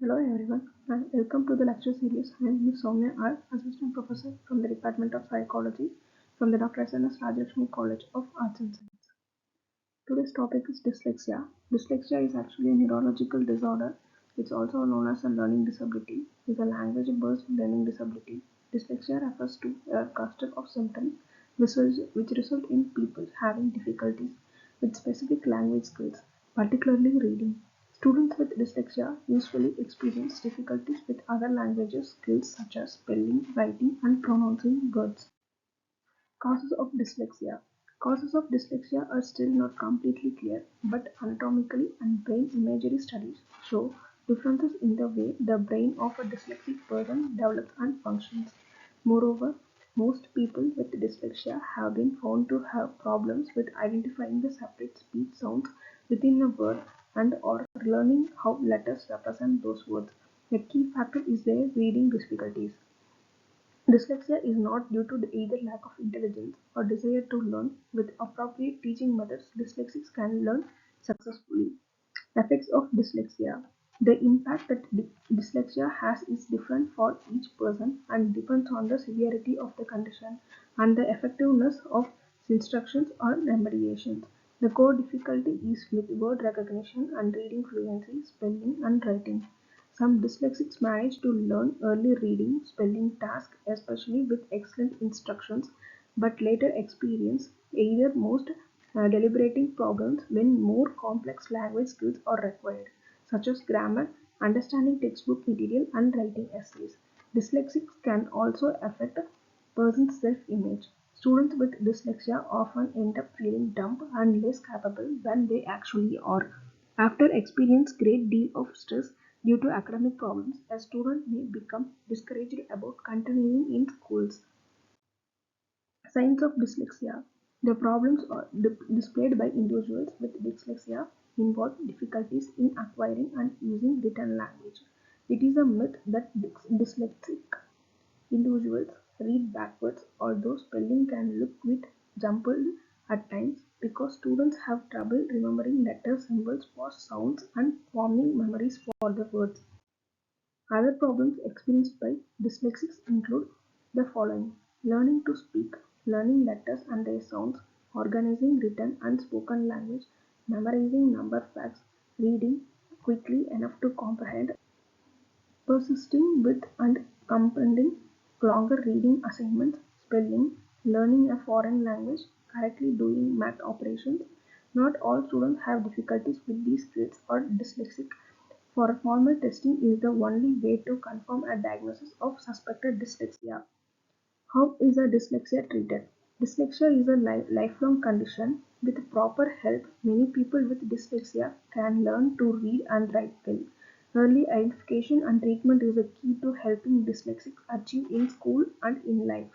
Hello everyone and welcome to the lecture series. I am Ms. Soumya R, Assistant Professor from the Department of Psychology from the Dr. SNS Rajlakshmi College of Arts and Science. Today's topic is dyslexia. Dyslexia is actually a neurological disorder. It's also known as a learning disability. It's a language-based learning disability. Dyslexia refers to a cluster of symptoms which result in people having difficulties with specific language skills, particularly reading. Students with dyslexia usually experience difficulties with other languages skills such as spelling, writing, and pronouncing words. Causes of dyslexia. Causes of dyslexia are still not completely clear, but anatomically and brain imagery studies show differences in the way the brain of a dyslexic person develops and functions. Moreover, most people with dyslexia have been found to have problems with identifying the separate speech sounds within a word and or learning how letters represent those words. The key factor is their reading difficulties. Dyslexia is not due to either lack of intelligence or desire to learn. With appropriate teaching methods, dyslexics can learn successfully. Effects of dyslexia. The impact that dyslexia has is different for each person and depends on the severity of the condition and the effectiveness of instructions or remediations. The core difficulty is with word recognition and reading fluency, spelling, and writing. Some dyslexics manage to learn early reading, spelling tasks, especially with excellent instructions, but later experience either most deliberating problems when more complex language skills are required, such as grammar, understanding textbook material, and writing essays. Dyslexics can also affect a person's self-image. Students with dyslexia often end up feeling dumb and less capable than they actually are. After experience great deal of stress due to academic problems, a student may become discouraged about continuing in schools. Signs of dyslexia. The problems displayed by individuals with dyslexia involve difficulties in acquiring and using written language. It is a myth that dyslexic individuals read backwards, although spelling can look a bit jumbled at times because students have trouble remembering letter symbols for sounds and forming memories for the words. Other problems experienced by dyslexics include the following: learning to speak, learning letters and their sounds, organizing written and spoken language, memorizing number facts, reading quickly enough to comprehend, persisting with and comprehending longer reading assignments, spelling, learning a foreign language, correctly doing math operations. Not all students have difficulties with these skills or dyslexic. For formal testing is the only way to confirm a diagnosis of suspected dyslexia. How is a dyslexia treated? Dyslexia is a lifelong condition. With proper help, many people with dyslexia can learn to read and write well. Early identification and treatment is a key to helping dyslexics achieve in school and in life.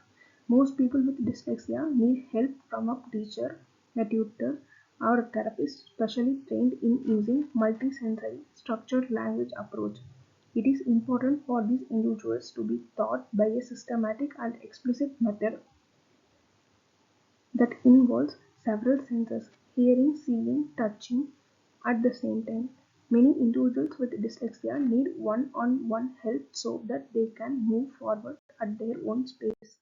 Most people with dyslexia need help from a teacher, a tutor, or a therapist specially trained in using multisensory structured language approach. It is important for these individuals to be taught by a systematic and explicit method that involves several senses: hearing, seeing, touching at the same time. Many individuals with dyslexia need one-on-one help so that they can move forward at their own pace.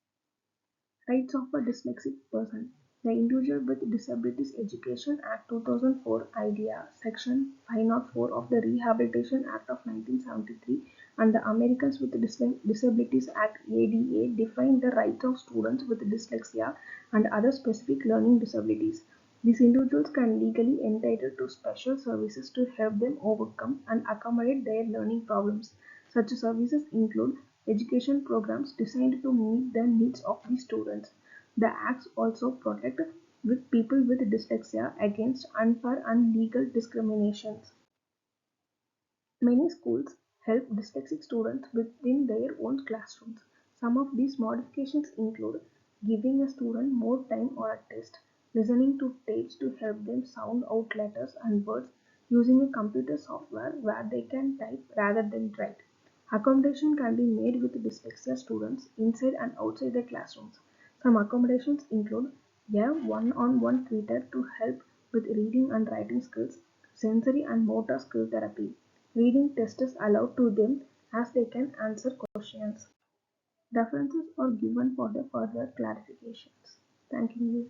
Rights of a dyslexic person. The Individual with Disabilities Education Act 2004 (IDEA), Section 504 of the Rehabilitation Act of 1973 and the Americans with Disabilities Act (ADA) define the rights of students with dyslexia and other specific learning disabilities. These individuals can legally entitled to special services to help them overcome and accommodate their learning problems. Such services include education programs designed to meet the needs of the students. The acts also protect with people with dyslexia against unfair and legal discriminations. Many schools help dyslexic students within their own classrooms. Some of these modifications include giving a student more time on a test, listening to tapes to help them sound out letters and words, using a computer software where they can type rather than write. Accommodation can be made with dyslexia students inside and outside the classrooms. Some accommodations include a one-on-one tutor to help with reading and writing skills, sensory and motor skill therapy, Reading test is allowed to them as they can answer questions. References are given for the further clarifications. Thank you.